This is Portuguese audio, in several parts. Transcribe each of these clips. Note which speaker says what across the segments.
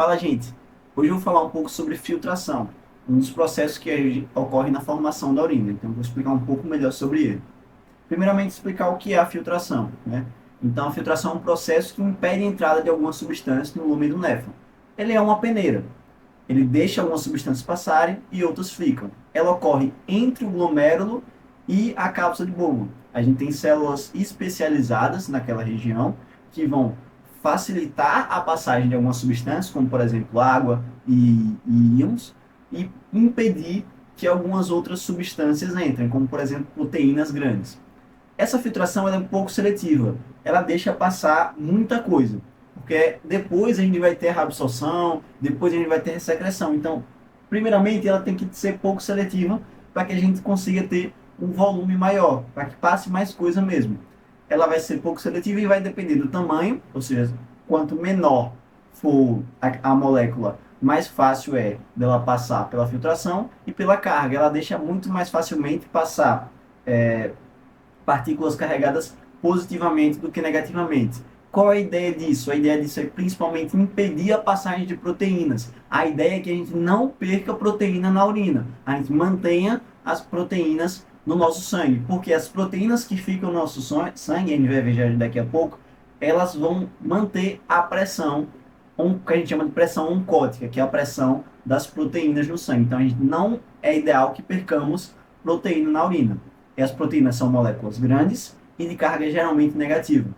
Speaker 1: Fala, gente. Hoje eu vou falar um pouco sobre filtração, um dos processos que ocorre na formação da urina. Então, eu vou explicar um pouco melhor sobre ele. Primeiramente, explicar o que é a filtração, né? Então, a filtração é um processo que impede a entrada de alguma substância no lumen do néfron. Ele é uma peneira. Ele deixa algumas substâncias passarem e outras ficam. Ela ocorre entre o glomérulo e a cápsula de Bowman. A gente tem células especializadas naquela região que vão facilitar a passagem de algumas substâncias, como por exemplo água e íons, e impedir que algumas outras substâncias entrem, como por exemplo proteínas grandes. Essa filtração é um pouco seletiva, ela deixa passar muita coisa, porque depois a gente vai ter absorção, depois a gente vai ter secreção. Então, primeiramente, ela tem que ser pouco seletiva para que a gente consiga ter um volume maior, para que passe mais coisa mesmo. Ela vai ser pouco seletiva e vai depender do tamanho, ou seja, quanto menor for a molécula, mais fácil é dela passar pela filtração e pela carga. Ela deixa muito mais facilmente passar partículas carregadas positivamente do que negativamente. Qual é a ideia disso? A ideia disso é principalmente impedir a passagem de proteínas. A ideia é que a gente não perca proteína na urina, a gente mantenha as proteínas no nosso sangue, porque as proteínas que ficam no nosso sangue, a gente vai ver já daqui a pouco, elas vão manter a pressão, que a gente chama de pressão oncótica, que é a pressão das proteínas no sangue. Então, a gente não é ideal que percamos proteína na urina. E as proteínas são moléculas grandes e de carga geralmente negativa.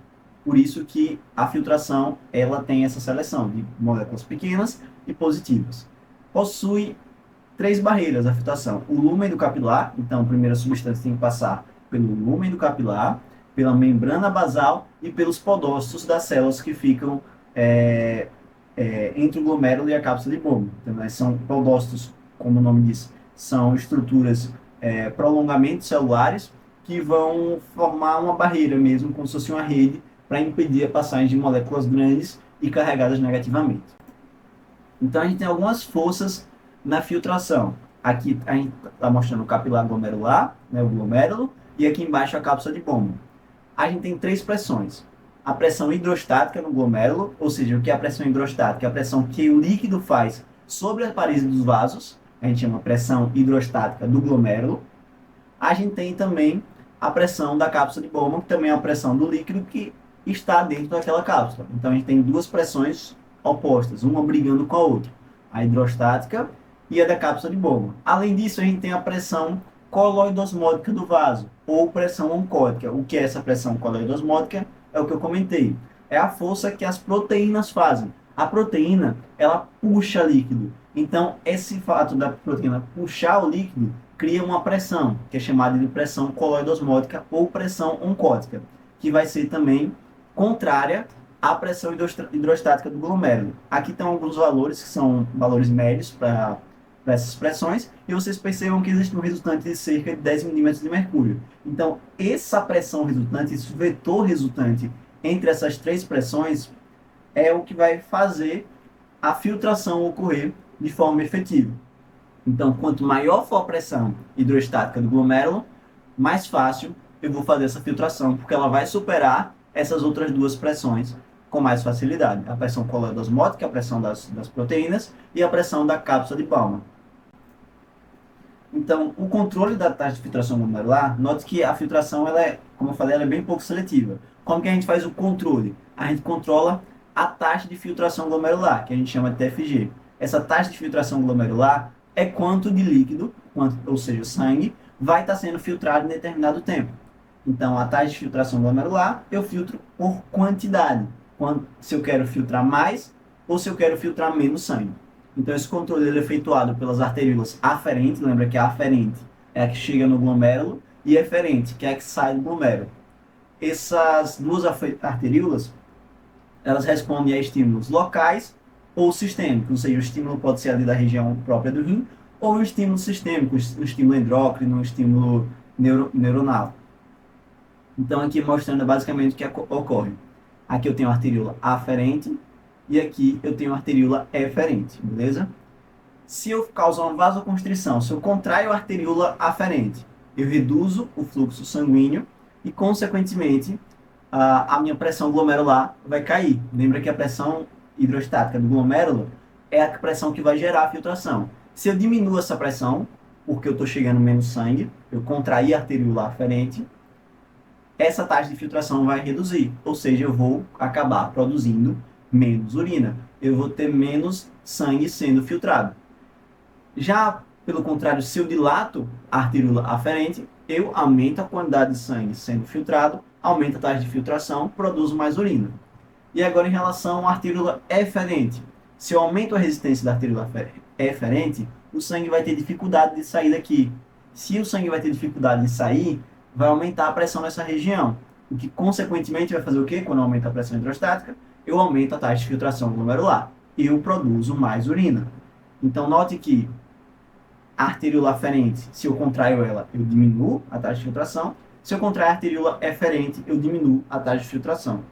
Speaker 1: Por isso que a filtração ela tem essa seleção de moléculas pequenas e positivas. Possui três barreiras a filtração. O lúmen do capilar, então a primeira substância tem que passar pelo lúmen do capilar, pela membrana basal e pelos podócitos das células que ficam entre o glomérulo e a cápsula de Bowman. Então, são podócitos, como o nome diz, são estruturas prolongamentos celulares que vão formar uma barreira mesmo, como se fosse uma rede, para impedir a passagem de moléculas grandes e carregadas negativamente. Então a gente tem algumas forças na filtração. Aqui a gente está mostrando o capilar glomerular, né, o glomérulo, e aqui embaixo a cápsula de Bowman. A gente tem três pressões. A pressão hidrostática no glomérulo, ou seja, o que é a pressão hidrostática? É a pressão que o líquido faz sobre a parede dos vasos, a gente chama pressão hidrostática do glomérulo. A gente tem também a pressão da cápsula de Bowman, que também é a pressão do líquido que está dentro daquela cápsula. Então a gente tem duas pressões opostas, uma brigando com a outra, a hidrostática e a da cápsula de Bowman. Além disso, a gente tem a pressão coloidosmótica do vaso, ou pressão oncótica. O que é essa pressão coloidosmótica? É o que eu comentei. É a força que as proteínas fazem. A proteína, ela puxa líquido. Então, esse fato da proteína puxar o líquido cria uma pressão, que é chamada de pressão coloidosmótica ou pressão oncótica, que vai ser também contrária à pressão hidrostática do glomérulo. Aqui estão alguns valores, que são valores médios para essas pressões, e vocês percebam que existe um resultante de cerca de 10 milímetros de mercúrio. Então, essa pressão resultante, esse vetor resultante entre essas três pressões, é o que vai fazer a filtração ocorrer de forma efetiva. Então, quanto maior for a pressão hidrostática do glomérulo, mais fácil eu vou fazer essa filtração, porque ela vai superar essas outras duas pressões com mais facilidade. A pressão coloidosmótica, a pressão das proteínas, e a pressão da cápsula de Bowman. Então, o controle da taxa de filtração glomerular, note que a filtração, ela é, como eu falei, ela é bem pouco seletiva. Como que a gente faz o controle? A gente controla a taxa de filtração glomerular, que a gente chama de TFG. Essa taxa de filtração glomerular é quanto de líquido, ou seja, o sangue, vai estar sendo filtrado em determinado tempo. Então, a taxa de filtração glomerular, eu filtro por quantidade. Se eu quero filtrar mais ou se eu quero filtrar menos sangue. Então, esse controle ele é efetuado pelas arteríolas aferentes. Lembra que a aferente é a que chega no glomérulo e a eferente, que é a que sai do glomérulo. Essas duas arteríolas, elas respondem a estímulos locais ou sistêmicos. Ou seja, o estímulo pode ser ali da região própria do rim ou um estímulo sistêmico, um estímulo endócrino, um estímulo neuronal. Então, aqui mostrando basicamente o que ocorre. Aqui eu tenho a arteríola aferente e aqui eu tenho a arteríola eferente, beleza? Se eu causar uma vasoconstrição, se eu contraio a arteríola aferente, eu reduzo o fluxo sanguíneo e, consequentemente, a minha pressão glomerular vai cair. Lembra que a pressão hidrostática do glomérulo é a pressão que vai gerar a filtração. Se eu diminuo essa pressão, porque eu estou chegando menos sangue, eu contraí a arteríola aferente, essa taxa de filtração vai reduzir, ou seja, eu vou acabar produzindo menos urina, eu vou ter menos sangue sendo filtrado. Já, pelo contrário, se eu dilato a arteríola aferente, eu aumento a quantidade de sangue sendo filtrado, aumento a taxa de filtração, produzo mais urina. E agora em relação à arteríola eferente. Se eu aumento a resistência da arteríola eferente, o sangue vai ter dificuldade de sair daqui. Se o sangue vai ter dificuldade de sair, vai aumentar a pressão nessa região. O que, consequentemente, vai fazer o quê? Quando aumenta a pressão hidrostática, eu aumento a taxa de filtração glomerular. E eu produzo mais urina. Então, note que a arteríola aferente, se eu contraio ela, eu diminuo a taxa de filtração. Se eu contraio a arteríola eferente, eu diminuo a taxa de filtração.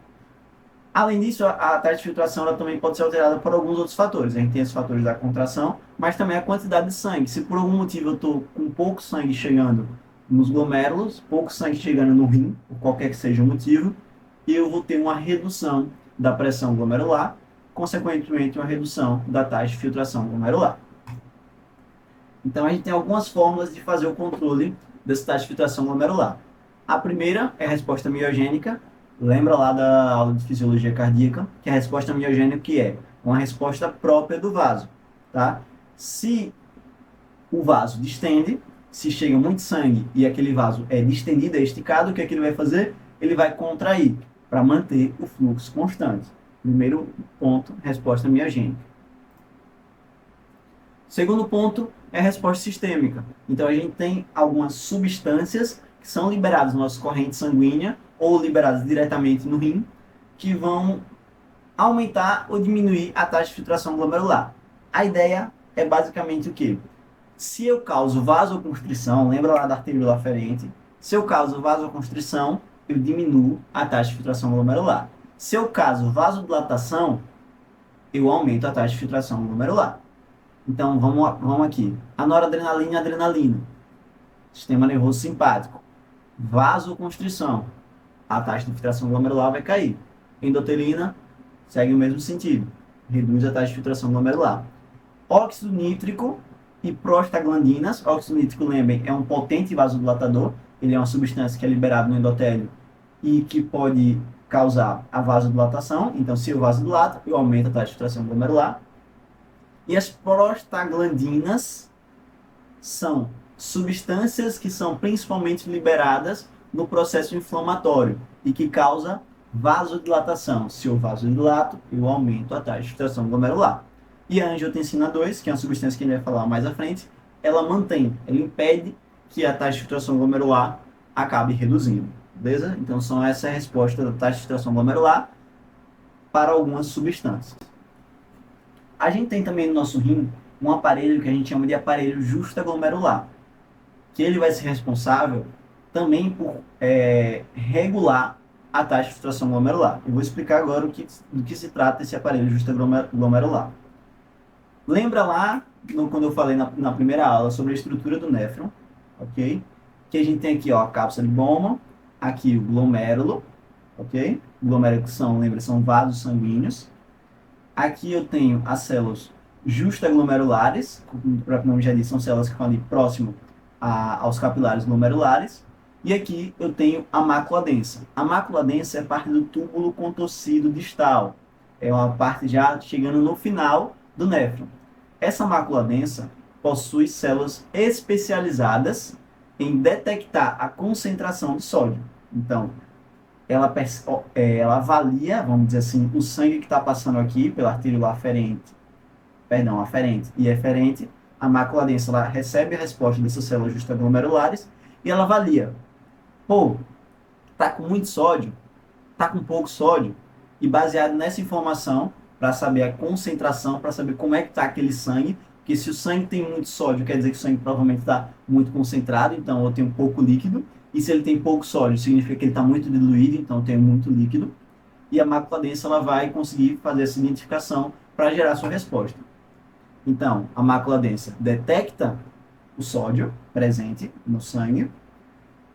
Speaker 1: Além disso, a taxa de filtração ela também pode ser alterada por alguns outros fatores. A gente tem esses fatores da contração, mas também a quantidade de sangue. Se por algum motivo eu estou com pouco sangue chegando nos glomérulos, pouco sangue chegando no rim, por qualquer que seja o motivo, eu vou ter uma redução da pressão glomerular, consequentemente uma redução da taxa de filtração glomerular. Então a gente tem algumas fórmulas de fazer o controle dessa taxa de filtração glomerular. A primeira é a resposta miogênica. Lembra lá da aula de fisiologia cardíaca, que a resposta miogênica que é uma resposta própria do vaso, tá? Se o vaso distende, se chega muito sangue e aquele vaso é distendido, é esticado, o que é que ele vai fazer? Ele vai contrair para manter o fluxo constante. Primeiro ponto, resposta miogênica. Segundo ponto é a resposta sistêmica. Então a gente tem algumas substâncias que são liberadas na nossa corrente sanguínea ou liberadas diretamente no rim, que vão aumentar ou diminuir a taxa de filtração glomerular. A ideia é basicamente o quê? Se eu causo vasoconstrição, lembra lá da arteríola aferente, se eu causo vasoconstrição, eu diminuo a taxa de filtração glomerular. Se eu causo vasodilatação, eu aumento a taxa de filtração glomerular. Então, vamos aqui. A noradrenalina e a adrenalina. Sistema nervoso simpático. Vasoconstrição. A taxa de filtração glomerular vai cair. Endotelina segue o mesmo sentido. Reduz a taxa de filtração glomerular. Óxido nítrico e prostaglandinas. Óxido nítrico, lembrem, é um potente vasodilatador. Ele é uma substância que é liberada no endotélio e que pode causar a vasodilatação. Então, se eu vasodilata, eu aumento a taxa de filtração glomerular. E as prostaglandinas são substâncias que são principalmente liberadas no processo inflamatório e que causa vasodilatação. Se eu vasodilato, eu aumento a taxa de filtração glomerular. E a angiotensina 2, que é uma substância que a gente vai falar mais à frente, ela impede que a taxa de filtração glomerular acabe reduzindo. Beleza? Então, são essa a resposta da taxa de filtração glomerular para algumas substâncias. A gente tem também no nosso rim um aparelho que a gente chama de aparelho justaglomerular, que ele vai ser responsável também por regular a taxa de filtração glomerular. Eu vou explicar agora do que se trata esse aparelho justaglomerular. Lembra lá, quando eu falei na primeira aula sobre a estrutura do néfron, ok? Que a gente tem aqui ó, a cápsula de Bowman, aqui o glomérulo, ok? O glomérulo são vasos sanguíneos. Aqui eu tenho as células justaglomerulares, como o próprio nome já diz, são células que estão ali próximo aos capilares glomerulares. E aqui eu tenho a mácula densa. A mácula densa é parte do túbulo contorcido distal. É uma parte já chegando no final do néfron. Essa mácula densa possui células especializadas em detectar a concentração de sódio. Então, ela avalia, vamos dizer assim, o sangue que está passando aqui pela arteríola aferente e eferente. A mácula densa ela recebe a resposta dessas células justaglomerulares e ela avalia. Pô, tá com muito sódio? Tá com pouco sódio? E baseado nessa informação, para saber a concentração, para saber como é que está aquele sangue, porque se o sangue tem muito sódio, quer dizer que o sangue provavelmente está muito concentrado, então eu tenho pouco líquido. E se ele tem pouco sódio, significa que ele está muito diluído, então eu tenho muito líquido. E a mácula densa ela vai conseguir fazer essa identificação para gerar a sua resposta. Então, a mácula densa detecta o sódio presente no sangue,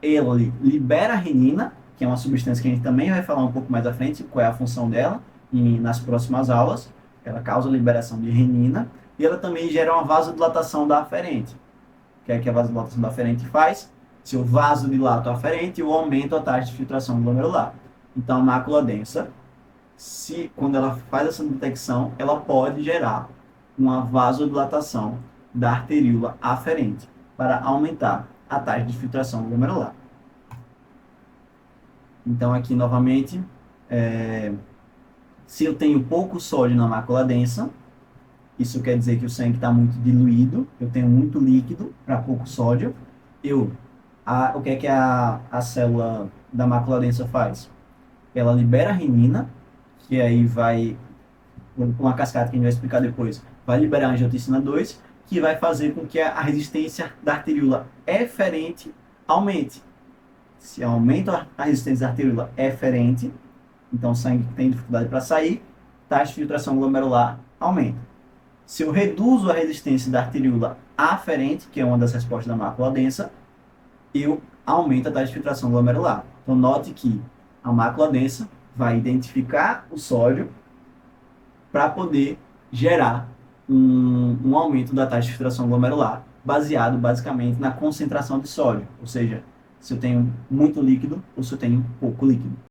Speaker 1: ela libera a renina, que é uma substância que a gente também vai falar um pouco mais à frente, qual é a função dela nas próximas aulas, ela causa liberação de renina e ela também gera uma vasodilatação da aferente. O que é que a vasodilatação da aferente faz? Se eu vasodilato a aferente, eu aumento a taxa de filtração glomerular. Então, a mácula densa, quando ela faz essa detecção, ela pode gerar uma vasodilatação da arteríola aferente para aumentar a taxa de filtração glomerular. Então, aqui novamente, se eu tenho pouco sódio na mácula densa, isso quer dizer que o sangue está muito diluído, eu tenho muito líquido para pouco sódio. O que é que a célula da mácula densa faz? Ela libera a renina, que aí vai, com uma cascata que a gente vai explicar depois, vai liberar a angiotensina 2, que vai fazer com que a resistência da arteríola eferente aumente. Se aumenta a resistência da arteríola eferente, então o sangue tem dificuldade para sair, taxa de filtração glomerular aumenta. Se eu reduzo a resistência da arteríola aferente, que é uma das respostas da mácula densa, eu aumento a taxa de filtração glomerular. Então, note que a mácula densa vai identificar o sódio para poder gerar um aumento da taxa de filtração glomerular, baseado basicamente na concentração de sódio, ou seja, se eu tenho muito líquido ou se eu tenho pouco líquido.